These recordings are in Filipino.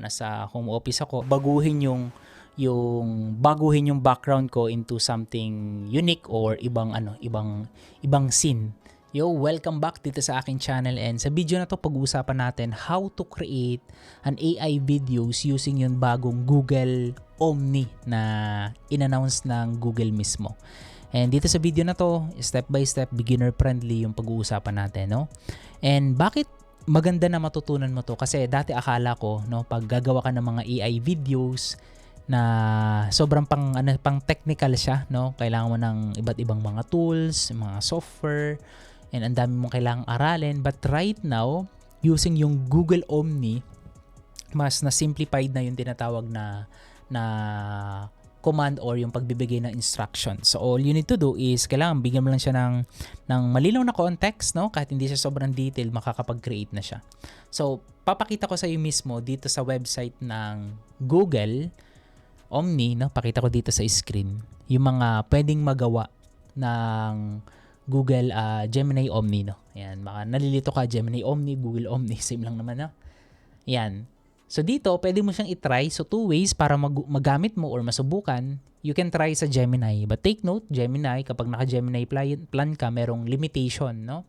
nasa home office ako, baguhin yung background ko into something unique or ibang scene. Yo, welcome back dito sa aking channel, and sa video na to pag-uusapan natin how to create an AI videos using yung bagong Google Omni na in-announce ng Google mismo. And dito sa video na to, step by step, beginner friendly yung pag-uusapan natin, no? And bakit maganda na matutunan mo to? Kasi dati akala ko, no, pag gagawa ka ng mga AI videos na sobrang pang technical siya, no? Kailangan mo ng iba't ibang mga tools, mga software, and ang dami mong kailangang aralin. But right now, using yung Google Omni, mas na-simplified na yung tinatawag na command or yung pagbibigay ng instruction. So all you need to do is kailangan bigyan mo lang siya ng malinaw na context, no? Kahit hindi siya sobrang detail, makakapag-create na siya. So papakita ko sa iyo mismo dito sa website ng Google Omni, no? Pakita ko dito sa screen yung mga pwedeng magawa ng Google Gemini Omni, no? Ayan, baka nalilito ka, Gemini Omni, Google Omni, same lang naman, no? Ayan. So dito, pwede mo siyang i-try. So two ways para magamit mo or masubukan. You can try sa Gemini. But take note, Gemini, kapag naka-Gemini plan ka, merong limitation, no?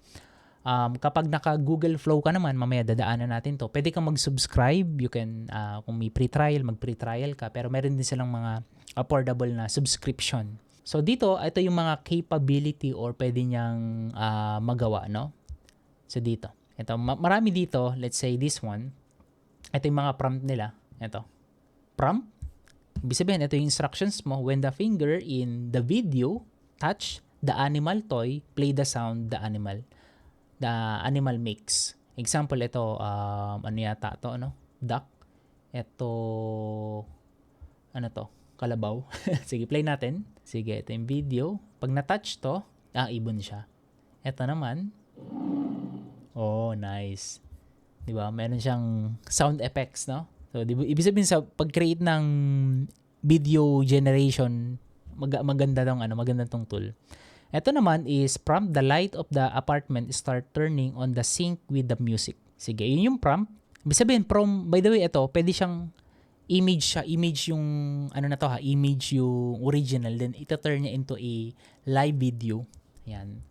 Kapag naka-Google Flow ka naman, mamaya dadaanan natin to. Pwede kang mag-subscribe. You can, kung may pre-trial, mag-pre-trial ka. Pero meron din silang mga affordable na subscription. So dito, ito yung mga capability or pwede niyang magawa, no? So dito. Ito, marami dito. Let's say this one. Ito yung mga prompt nila. Ito. Prompt. Ibig sabihin, ito yung instructions mo. When the finger in the video touch the animal toy, play the sound the animal makes. Example, ito, ano yata ito, ano? Duck. Ito, ano to? Kalabaw. Sige, play natin. Sige, ito yung video. Pag na-touch to, ibon siya. Ito naman. Oh, nice. Diba? Meron siyang sound effects, no? So, ibig sabihin sa pag-create ng video generation, maganda tong tool. Ito naman is prompt the light of the apartment start turning on the sync with the music. Sige, yun yung prompt. Ibig sabihin, by the way, ito, pwede siyang image yung, image yung original, then ita-turn niya into a live video. Yan.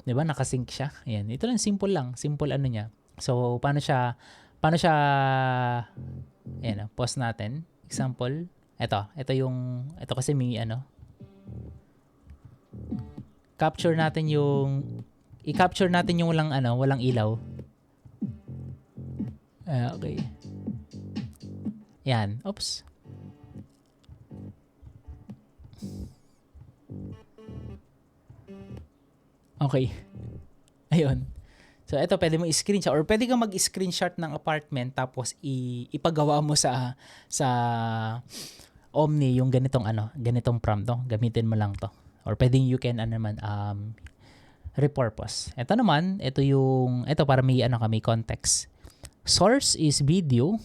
Diba? Nakasync siya. Ayan. Ito lang, simple lang. Simple ano niya. So, paano siya, ayan, pause natin. Example, ito kasi may i-capture natin yung walang ilaw. Okay. Yan. Oops. Okay. Ayun. So, ito, pwede mo i-screenshot or pwede kang mag-screenshot ng apartment tapos ipagawa mo sa Omni yung ganitong prompt, no? Gamitin mo lang to. Or pwedeng you can, repurpose. Ito naman, ito para may context. Source is video.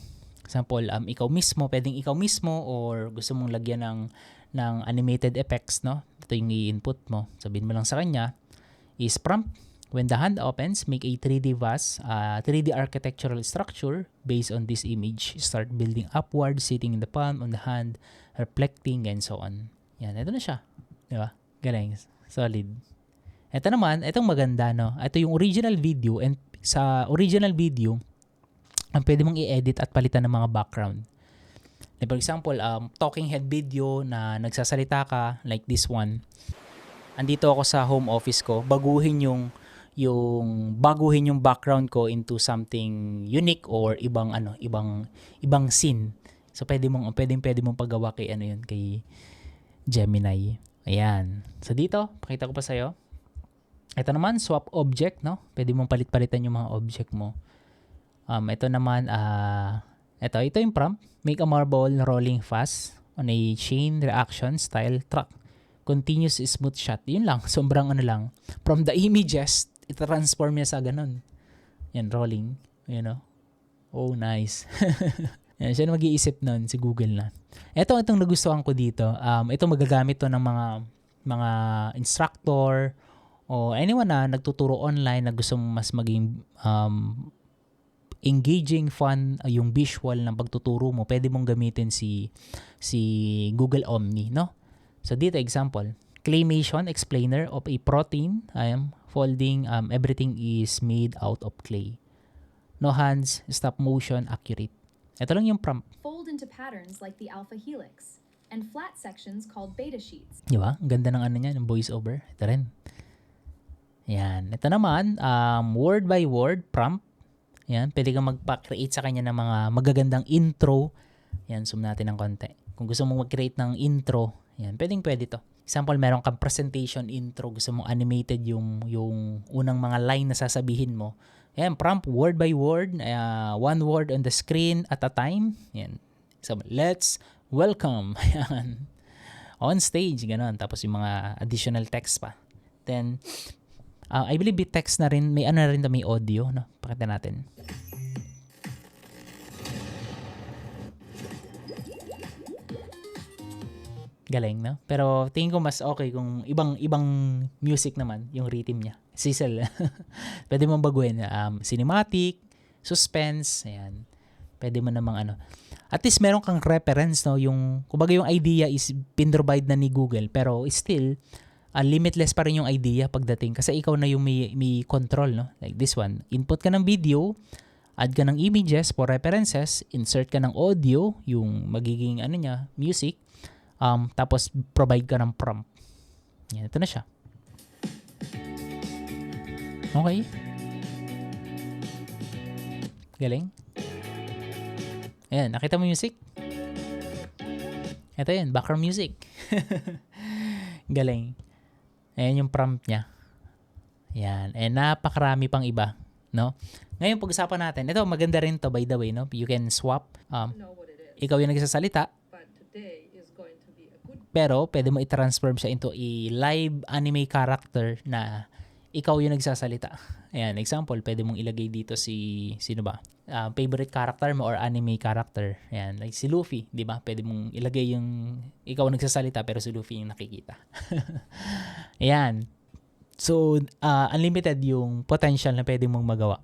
Example, pwedeng ikaw mismo or gusto mong lagyan ng animated effects, no? Ito yung i-input mo. Sabihin mo lang sa kanya, is prompt, when the hand opens, make a 3D vase, 3D architectural structure based on this image. Start building upward, sitting in the palm on the hand, reflecting, and so on. Yan, ito na siya. Diba? Galing. Solid. Ito naman, itong maganda, no? Ito yung original video, and sa original video, ang pwede mong i-edit at palitan ng mga background. For example, talking head video na nagsasalita ka, like this one. Andito ako sa home office ko, baguhin yung background ko into something unique or ibang scene. So pwede mong paggawa kay kay Gemini. Ayan. So dito, pakita ko pa sa iyo. Ito naman swap object, no? Pwede mong palit-palitan yung mga object mo. Ito naman ito yung prompt, make a marble rolling fast on a chain reaction style track. Continuous smooth shot. Yun lang. Sobrang lang. From the images, i-transform niya sa ganun. Yan, rolling. You know? Oh, nice. Yan, siya na mag-iisip nun, si Google na. Itong nagustuhan ko dito. Ito magagamit to ng mga instructor o anyone na nagtuturo online na gusto mas maging engaging, fun yung visual ng pagtuturo mo, pwede mong gamitin si Google Omni, no? So dito example, claymation explainer of a protein. I am folding, everything is made out of clay. No hands, stop motion, accurate. Ito lang yung prompt. Fold into patterns like the alpha helix and flat sections called beta sheets. Di ba? Ang ganda ng ano niya, ng voice over. Ito rin. Yan. Ito naman, word by word prompt. Yan. Pwede kang magpa-create sa kanya ng mga magagandang intro. Yan. Zoom natin ng konti. Kung gusto mong mag-create ng intro, yan. Pwede to. Example, meron kang presentation intro. Gusto mong animated yung unang mga line na sasabihin mo. Yan. Prompt word by word. One word on the screen at a time. Yan. Example, let's welcome. Yan. On stage. Ganon. Tapos yung mga additional text pa. Then, I believe may text na rin, may ano na rin na may audio, no? Pakita natin. Galing, no? Pero tingin ko mas okay kung ibang music naman, yung rhythm niya. Sizzle. Pwede mong baguhin. Cinematic, suspense, ayan. Pwede mo namang ano. At least meron kang reference, no? Kumbaga yung idea is pin-provide na ni Google, pero still, limitless pa rin yung idea pagdating kasi ikaw na yung may control, no? Like this one, input ka ng video, add ka ng images for references, insert ka ng audio, yung magiging ano niya, music, tapos provide ka ng prompt. Yan, ito na siya. Okay. Galing. Ayan, nakita mo music? Ito yan, background music. Galing. Ayan yung prompt niya. Yan. Napakarami pang iba, no? Ngayon, pag-usapan natin. Ito, maganda rin to, by the way, no? You can swap. Ikaw yung nagsasalita. Pero, pwede mo i-transform siya into a live anime character na ikaw yung nagsasalita. Ayan, example, pwede mong ilagay dito sino ba? Favorite character mo or anime character. Ayan, like si Luffy, di ba? Pwede mong ilagay yung ikaw nagsasalita pero si Luffy yung nakikita. Ayan. So, unlimited yung potential na pwede mong magawa.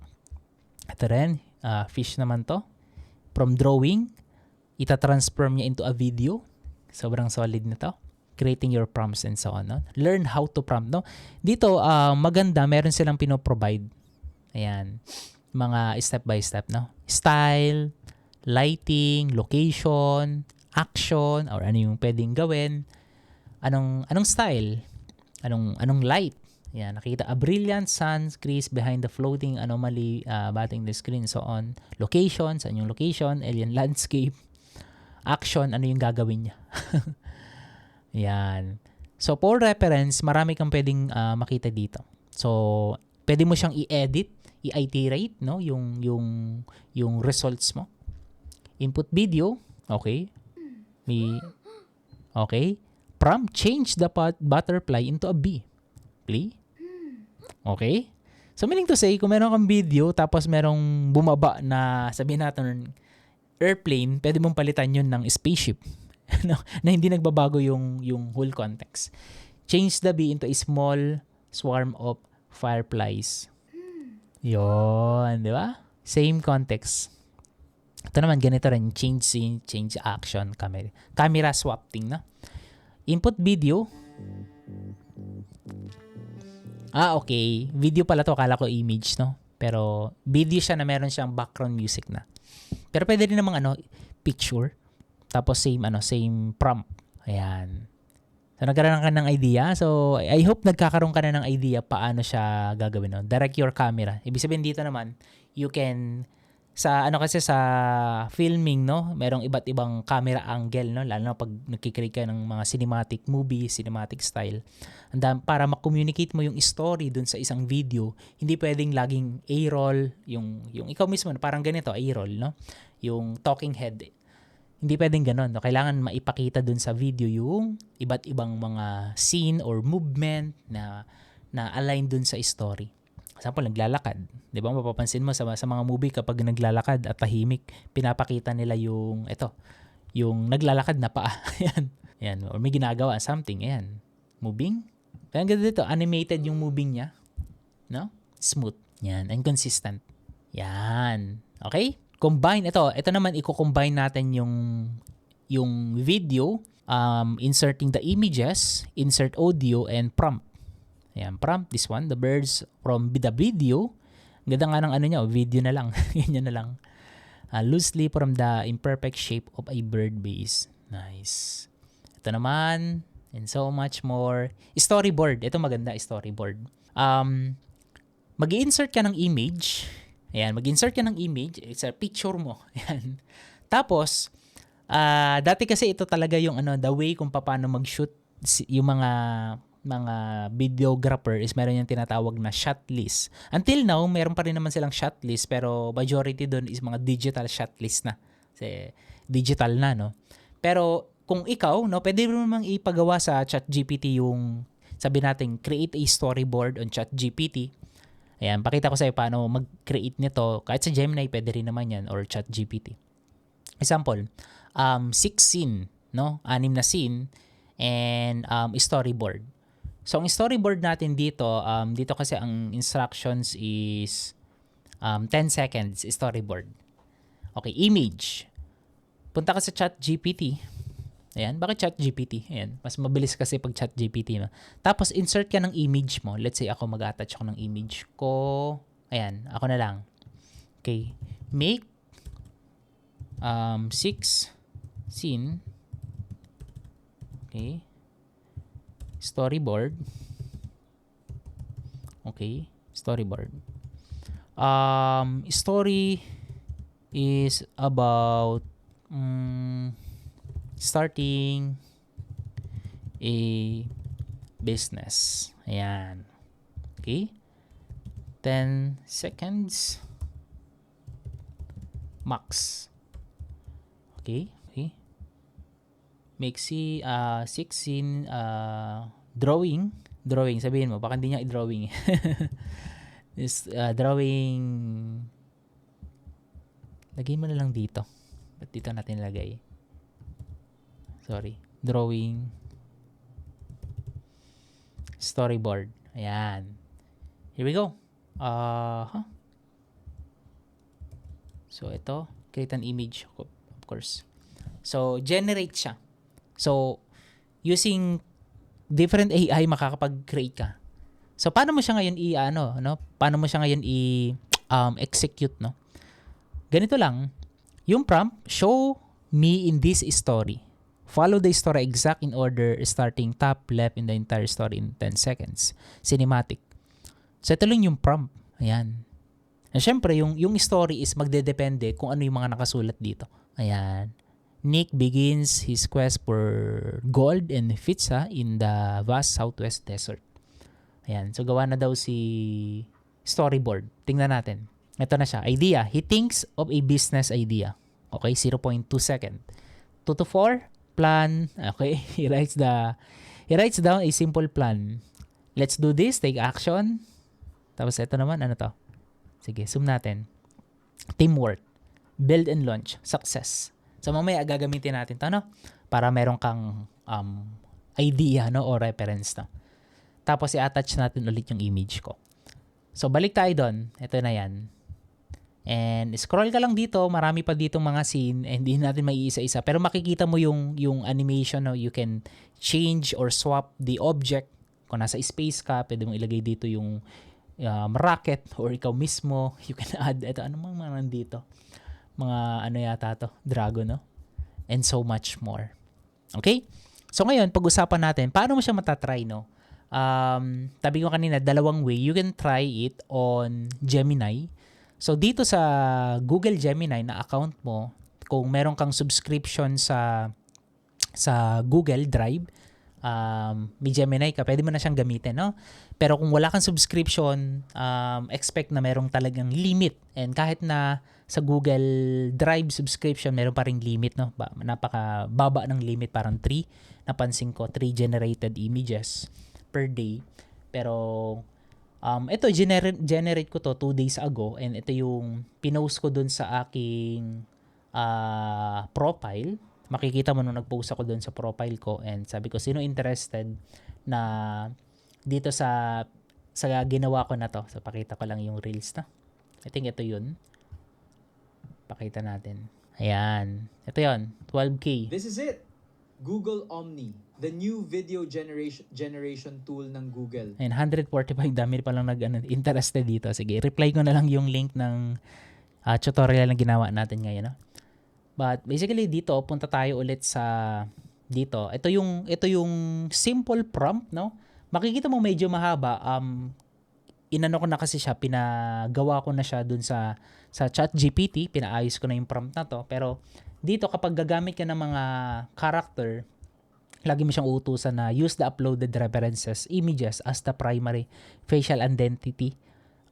Ito rin, fish naman to. From drawing, ita-transform niya into a video. Sobrang solid na to. Creating your prompts and so on. No? Learn how to prompt. No? Dito, maganda, meron silang pinoprovide. Ayan. Mga step by step. No? Style, lighting, location, action, or ano yung pwedeng gawin. Anong style? Anong light? Ayan, nakita. A brilliant sun crease behind the floating anomaly batting the screen. So on. Location, saan yung location? Alien landscape. Action, ano yung gagawin niya? Yan. So, for reference, marami kang pwedeng makita dito. So, pwede mo siyang i-edit, i-iterate, no? Yung results mo. Input video, okay. Okay. Prompt, change the butterfly into a bee. Play. Okay. So, meaning to say, kung meron kang video, tapos merong bumaba na, sabihin natin, airplane, pwede mong palitan yun ng spaceship. No, na hindi nagbabago yung whole context. Change the bee into a small swarm of fireflies. Yon, di ba? Same context. Ito naman, ganito rin. Change scene, change action, camera swapping, na. Input video. Okay. Video pala to. Akala ko image, no? Pero, video siya na meron siyang background music na. Pero pwede rin namang picture. Tapos same prompt. Ayan. So, nagkaroon ka ng idea. So, I hope nagkakaroon ka na ng idea paano siya gagawin. No? Direct your camera. Ibig sabihin dito naman, you can, kasi sa filming, no? Merong iba't ibang camera angle, no? Lalo na pag nagkikreate ka ng mga cinematic movie, cinematic style. Para ma-communicate mo yung story dun sa isang video, hindi pwedeng laging A-roll, yung ikaw mismo, parang ganito, A-roll, no? Yung talking head. Hindi pwedeng ganon. No? Kailangan maipakita dun sa video yung iba't ibang mga scene or movement na align dun sa story. Example, naglalakad. Di ba? Mapapansin mo sa mga movie kapag naglalakad at tahimik, pinapakita nila yung naglalakad na paa. Yan. Or may ginagawa, something. Ayan. Moving. Kaya ang ganda dito, animated yung moving niya. No? Smooth. Yan. And consistent. Yan. Okay? Combine. Ito naman, i-combine natin yung video, inserting the images, insert audio, and prompt. Ayan, prompt, this one, the birds from the video. Ganda nga ng ano niya, video na lang. Ganyan na lang. Loosely from the imperfect shape of a bird base. Nice. Ito naman, and so much more. Storyboard. Ito maganda, storyboard. Mag-i-insert ka ng image. Ayan, mag-insert ka ng image. It's a picture mo. Ayan. Tapos, dati kasi ito talaga yung the way kung paano mag-shoot yung mga videographer is meron yung tinatawag na shot list. Until now, meron pa rin naman silang shot list pero majority doon is mga digital shot list na. Kasi digital na, no? Pero kung ikaw, no, pwede mo namang ipagawa sa ChatGPT yung sabi natin, create a storyboard on ChatGPT. Ayan, pakita ko sa iyo paano mag-create nito. Kahit sa Gemini, pwede rin naman yan or ChatGPT. Example, 6 scene, no? 6 na scene and storyboard. So, ang storyboard natin dito kasi ang instructions is 10 seconds storyboard. Okay, image. Punta ka sa ChatGPT. Ayan, bakit ChatGPT? Ayan, mas mabilis kasi pag ChatGPT. No? Tapos, insert ka ng image mo. Let's say, ako mag-attach ako ng image ko. Ayan, ako na lang. Okay, make 6 scene. Okay. Storyboard. Okay, storyboard. Story is about starting a business. Ayan. Okay. 10 seconds max. Okay. Okay. Make 6 scene drawing. Sabihin mo, baka hindi niya i-drawing. Is drawing. Lagay mo na lang dito. Ba't dito natin lagay? Sorry. Drawing. Storyboard. Ayan. Here we go. So, ito. Create an image. Of course. So, generate siya. So, using different AI, makakapag-create ka. So, paano mo siya ngayon Paano mo siya ngayon execute, no? Ganito lang. Yung prompt, show me in this story. Follow the story exact in order starting top left in the entire story in 10 seconds. Cinematic. So, ito lang yung prompt. Ayan. And syempre, yung story is magdedepende kung ano yung mga nakasulat dito. Ayan. Nick begins his quest for gold and pizza in the vast southwest desert. Ayan. So, gawa na daw si storyboard. Tingnan natin. Ito na siya. Idea. He thinks of a business idea. Okay, 0.2 second. 2 to 4, plan. Okay, he writes down a simple plan. Let's do this, take action. Tapos ito naman, ano to? Sige, zoom natin. Teamwork. Build and launch. Success. So mamaya gagamitin natin to, no? Para meron kang idea, no, o reference, no? Tapos i-attach natin ulit yung image ko. So balik tayo doon. Ito na yan. And scroll ka lang dito, marami pa ditong mga scene and hindi natin maiisa-isa. Pero makikita mo yung animation, no? You can change or swap the object. Kung nasa space ka, pwede mong ilagay dito yung rocket or ikaw mismo. You can add, ito, ano mga nandito? Mga ano yata to? Dragon, no? And so much more. Okay? So ngayon, pag-usapan natin, paano mo siya matatry, no? Tabi ko kanina, dalawang way. You can try it on Gemini. So, dito sa Google Gemini na account mo, kung meron kang subscription sa Google Drive, may Gemini ka, pwede mo na siyang gamitin, no? Pero kung wala kang subscription, expect na merong talagang limit. And kahit na sa Google Drive subscription, meron pa ring limit, no? Napakababa ng limit, parang 3. Napansin ko, 3 generated images per day. Pero ito, generate ko to 2 days ago and ito yung pinost ko dun sa aking profile. Makikita mo nung nag-post ako dun sa profile ko and sabi ko, sino interested, na dito sa ginawa ko na to. So, pakita ko lang yung reels na. I think ito yun. Pakita natin. Ayan. Ito yun. 12K. This is it. Google Omni, the new video generation tool ng Google. Ayan, 145 dami pa lang interested dito. Sige, reply ko na lang yung link ng tutorial na ginawa natin ngayon. No? But basically dito, punta tayo ulit sa dito. Ito yung simple prompt, no? Makikita mo medyo mahaba. Inano ko na kasi siya, pinagawa ko na siya dun sa ChatGPT, pinaayos ko na yung prompt na to. Pero dito kapag gagamit ka ng mga character, lagi mo siyang uutusan na use the uploaded references images as the primary facial identity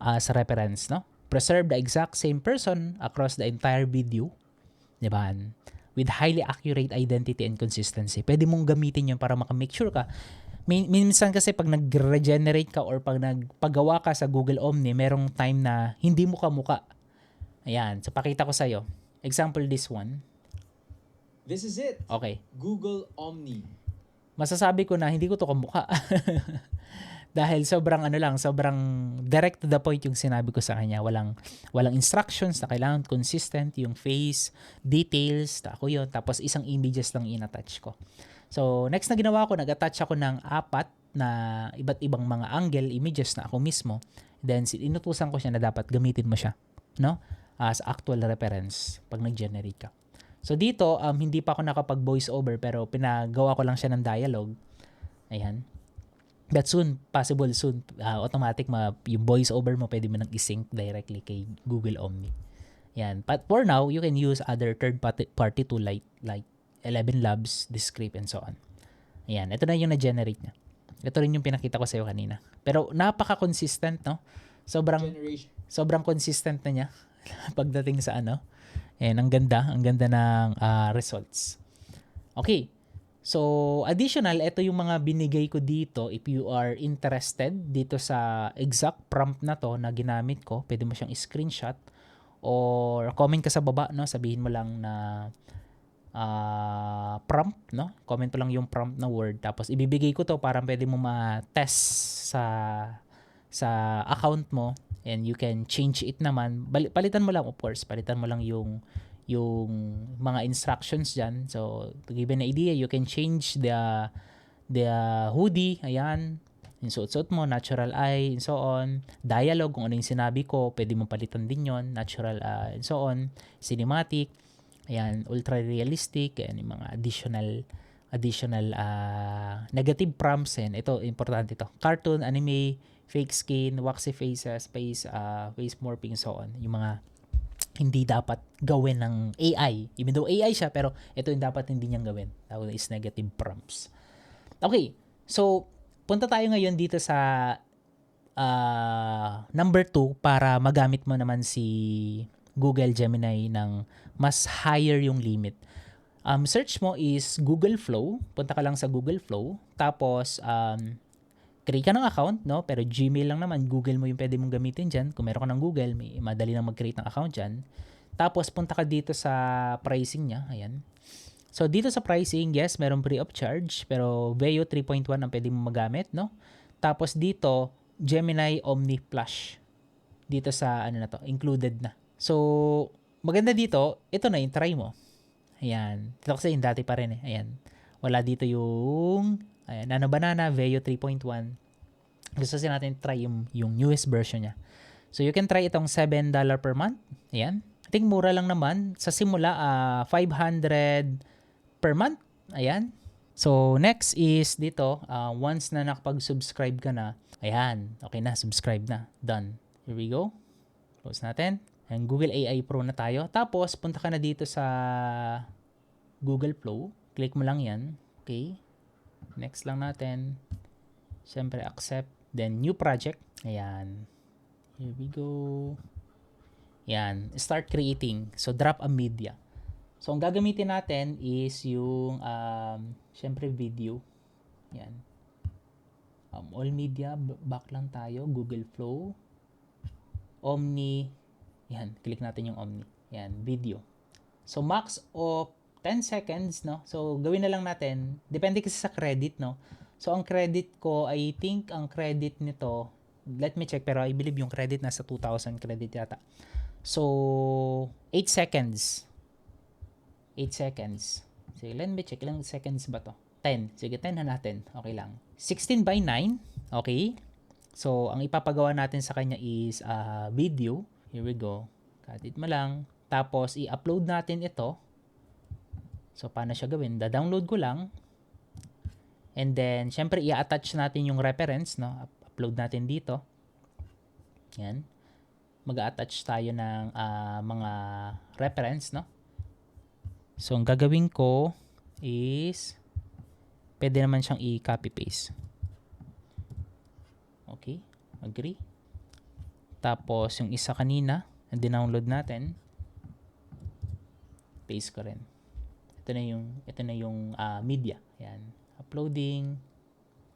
as reference, no? Preserve the exact same person across the entire video, 'di ba? With highly accurate identity and consistency. Pwede mong gamitin 'yun para maka-make sure ka. Minsan kasi pag nag-regenerate ka or pag nagpagawa ka sa Google Omni, merong time na hindi mo kamukha. Ayan, so pakita ko sa iyo. Example this one. This is it. Okay. Google Omni. Masasabi ko na hindi ko to kamukha. Dahil sobrang direct to the point yung sinabi ko sa kanya. Walang instructions na kailangan consistent yung face, details, ako yun. Tapos isang images lang in-attach ko. So, next na ginawa ko, nag-attach ako ng 4 na iba't ibang mga angle images na ako mismo. Then, inutusan ko siya na dapat gamitin mo siya, no? As actual reference pag nag-generate ka. So dito, hindi pa ako nakapag voice over pero pinagawa ko lang siya ng dialogue. Ayan. But soon, possible soon, automatic yung voice over mo pwede mo nang i-sync directly kay Google Omni. Ayan. But for now, you can use other third party tool like 11 Labs, Descript, and so on. Ayan. Ito na yung na-generate niya. Ito rin yung pinakita ko sa iyo kanina. Pero napaka-consistent, no? Sobrang consistent na niya pagdating sa ano. And ang ganda ng results. Okay. So, additional, ito yung mga binigay ko dito. If you are interested dito sa exact prompt na to na ginamit ko, pwede mo siyang screenshot or comment ka sa baba, no? Sabihin mo lang na prompt, no? Comment mo lang yung prompt na word. Tapos, ibibigay ko to para pwede mo ma-test sa account mo. And you can change it naman. Palitan mo lang, of course. Palitan mo lang yung mga instructions dyan. So, to give an idea, you can change the hoodie. Ayan. Yung suot-suot mo, natural eye, and so on. Dialogue, kung ano yung sinabi ko, pwede mo palitan din yon. Natural, and so on. Cinematic. Ayan, ultra-realistic. Ayan, yung mga additional negative prompts. And ito, importante ito. Cartoon, anime, fake skin, waxy faces, face morphing, so on. Yung mga hindi dapat gawin ng AI. Even though AI siya, pero ito yung dapat hindi niyang gawin. Tawag is negative prompts. Okay, so punta tayo ngayon dito sa number 2 para magamit mo naman si Google Gemini ng mas higher yung limit. Search mo is Google Flow. Punta ka lang sa Google Flow. Tapos, create ka ng account, no? Pero Gmail lang naman, Google mo yung pwede mong gamitin dyan. Kung meron ka ng Google, madali lang mag-create ng account dyan. Tapos, punta ka dito sa pricing niya. Ayan. So, dito sa pricing, yes, meron free of charge. Pero Veo 3.1 ang pwede mong magamit, no? Tapos dito, Gemini Omni Plus. Dito sa, included na. So, maganda dito, ito na yung try mo. Ayan. Ito kasi yung dati pa rin eh. Ayan. Wala dito yung Nano Banana Veo 3.1. Gusto kasi natin try yung newest version niya. So, you can try itong $7 per month. Ayan. I think mura lang naman. Sa simula, 500 per month. Ayan. So, next is dito, once na nakapag-subscribe ka na, ayan, okay na, subscribe na. Done. Here we go. Close natin. And Google AI Pro na tayo. Tapos, punta ka na dito sa Google Flow. Click mo lang yan. Okay. Next lang natin. Siyempre, accept. Then, new project. Ayan. Here we go. Ayan. Start creating. So, drop a media. So, ang gagamitin natin is yung, siyempre, video. Ayan. All media. Back lang tayo. Google Flow. Omni. Ayan. Click natin yung Omni. Ayan. Video. So, max of 10 seconds, no? So, gawin na lang natin. Depende kasi sa credit, no? So, ang credit ko, I think ang credit nito, let me check, pero I believe yung credit nasa 2,000 credit yata. So, 8 seconds. 8 seconds. Sige, let me check. Ilang seconds ba to? 10. Sige, 10 na natin. Okay lang. 16 by 9. Okay. So, ang ipapagawa natin sa kanya is video. Here we go. Cut it mo lang. Tapos, i-upload natin ito. So, paano siya gawin? Da-download ko lang. And then, syempre, i-attach natin yung reference, no? Upload natin dito. Yan. Mag-attach tayo ng mga reference, no? So, ang gagawin ko is, pwede naman siyang i-copy-paste. Okay. Agree. Tapos, yung isa kanina, na dinownload natin, paste ko rin. Ito na yung media. Yan. Uploading.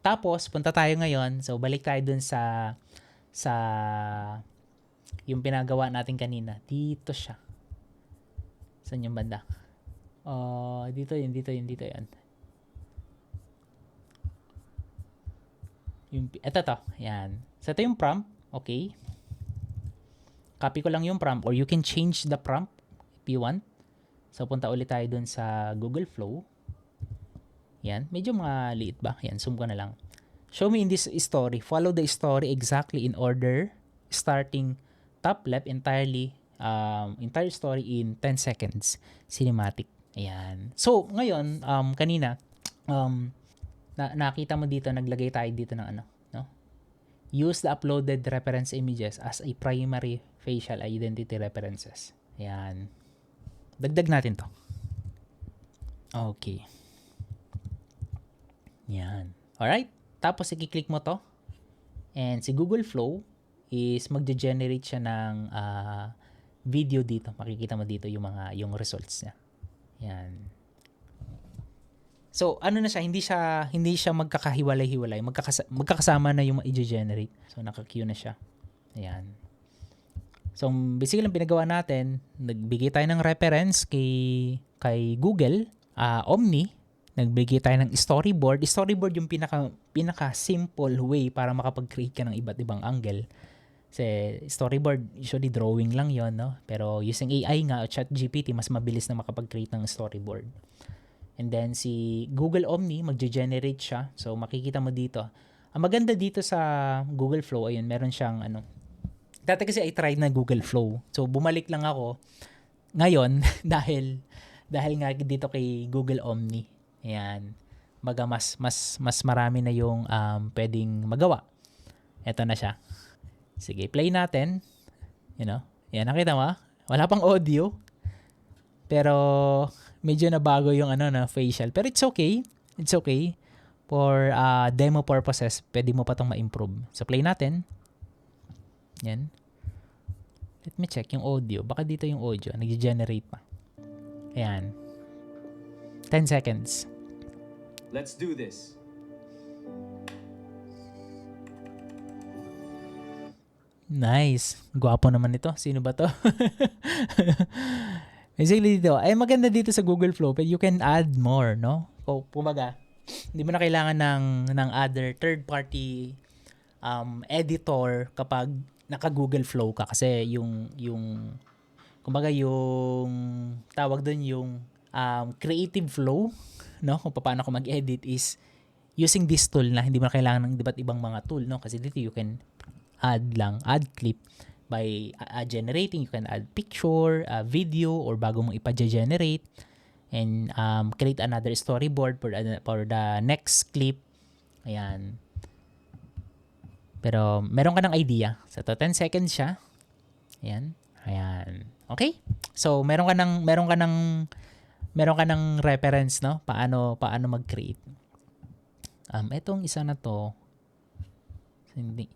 Tapos, punta tayo ngayon. So, balik tayo dun sa yung pinagawa natin kanina. Dito siya. Saan yung banda? Dito yun. Ito to. Yan. So, ito yung prompt. Okay. Copy ko lang yung prompt or you can change the prompt if you want. So, punta ulit tayo dun sa Google Flow. Yan. Medyo maliit ba? Yan. Zoom ko na lang. Show me in this story. Follow the story exactly in order. Starting top left entirely. Entire story in 10 seconds. Cinematic. Ayan. So, ngayon, kanina, nakita mo dito, naglagay tayo dito ng ano, no? Use the uploaded reference images as a primary facial identity references. Ayan. Dagdag natin to. Okay. Yan. Alright. Tapos, i-click mo to. And si Google Flow is magge-generate siya ng video dito. Makikita mo dito yung results niya. Yan. So, ano na siya, hindi siya magkakahiwalay-hiwalay. Magkakasama na yung i-generate. So, naka-queue na siya. Ayan. So, basically, ang pinagawa natin, nagbigay tayo ng reference kay Google, Omni. Nagbigay tayo ng storyboard. Storyboard yung pinaka-simple way para makapag-create ka ng iba't ibang angle. Kasi storyboard, usually drawing lang yon, no? Pero using AI nga o ChatGPT, mas mabilis na makapag-create ng storyboard. And then si Google Omni, magge-generate siya. So makikita mo dito. Ang maganda dito sa Google Flow, ayun, meron siyang dati kasi I tried na Google Flow. So bumalik lang ako ngayon dahil nga dito kay Google Omni. Ayan. Baga mas marami na yung pwedeng magawa. Ito na siya. Sige, play natin. You know? Yan, nakita mo? Wala pang audio. Pero medyo nabago yung na facial. Pero it's okay. It's okay. For demo purposes, pwede mo pa itong ma-improve. So, play natin. Yan. Let me check yung audio. Baka dito yung audio. Nag-generate pa. Ayan. 10 seconds. Let's do this. Nice. Gwapo naman ito. Sino ba to? Basically dito, ay maganda dito sa Google Flow, but you can add more, no? O kumbaga, hindi mo na kailangan ng other third-party editor kapag naka-Google Flow ka. Kasi yung kumbaga yung tawag doon yung creative flow, no? Kung paano ko mag-edit is using this tool na hindi mo na kailangan ng iba't ibang mga tool, no? Kasi dito you can add clip by generating. You can add picture, video, or bago mong ipa-generate and create another storyboard for the next clip. Ayan. Pero meron ka ng idea. So, 10 seconds siya. Ayan. Okay? So, meron ka ng reference, no? Paano mag-create. Etong isa na to, hindi,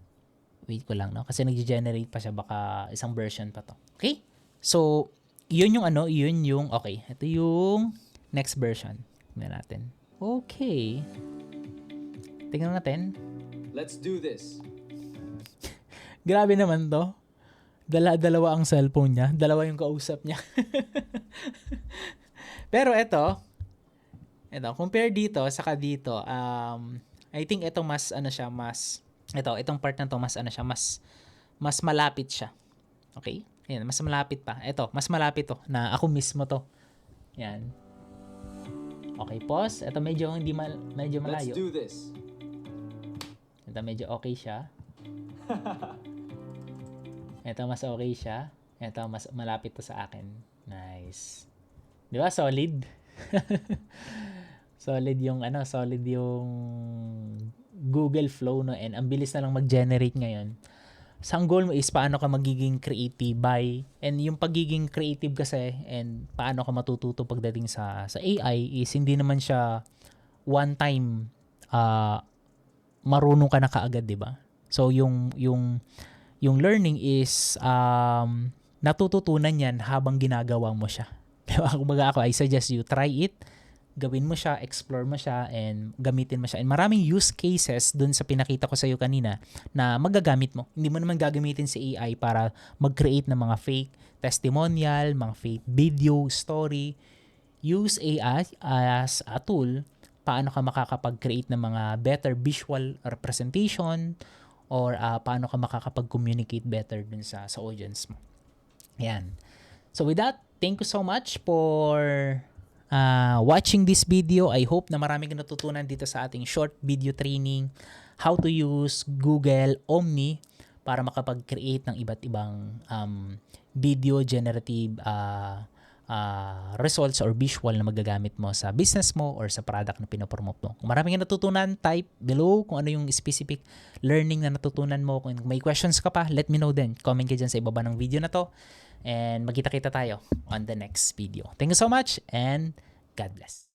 wait ko lang, no? Kasi nag-generate pa siya, baka isang version pa to. Okay? So, yun yung okay. Ito yung next version. Tingnan natin. Okay. Tingnan natin. Let's do this. Grabe naman to. Dalawa ang cellphone niya. Dalawa yung kausap niya. Pero ito, compare dito, saka dito, I think ito mas ano siya, itong part na to mas ano siya, mas malapit siya. Okay? Yan, mas malapit pa. Ito, mas malapit to na ako mismo to. Yan. Okay, pause. Ito medyo medyo Let's malayo. do this. Ito medyo okay siya. Ito mas okay siya. Ito mas malapit to sa akin. Nice. 'Di ba? Solid. Solid yung Google Flow, no, and ang bilis na lang mag-generate ngayon. So, ang goal mo is paano ka magiging creative and yung pagiging creative kasi and paano ka matututo pagdating sa AI is hindi naman siya one time marunong ka na kaagad, 'di ba? So yung learning is natututunan yan habang ginagawa mo siya. Diba? Kumbaga ako, I suggest you try it, gawin mo siya, explore mo siya, and gamitin mo siya. And maraming use cases dun sa pinakita ko sa iyo kanina na magagamit mo. Hindi mo naman gagamitin si AI para mag-create ng mga fake testimonial, mga fake video, story. Use AI as a tool paano ka makakapag-create ng mga better visual representation or paano ka makakapag-communicate better dun sa audience mo. Ayan. So with that, thank you so much for watching this video. I hope na marami kang natutunan dito sa ating short video training, how to use Google Omni para makapag-create ng iba't ibang video generative results or visual na magagamit mo sa business mo or sa product na pinopromote mo. Kung marami kang natutunan, type below kung ano yung specific learning na natutunan mo. Kung may questions ka pa, let me know din. Comment ka dyan sa ibaba ng video na to. And magkita-kita tayo on the next video. Thank you so much and God bless.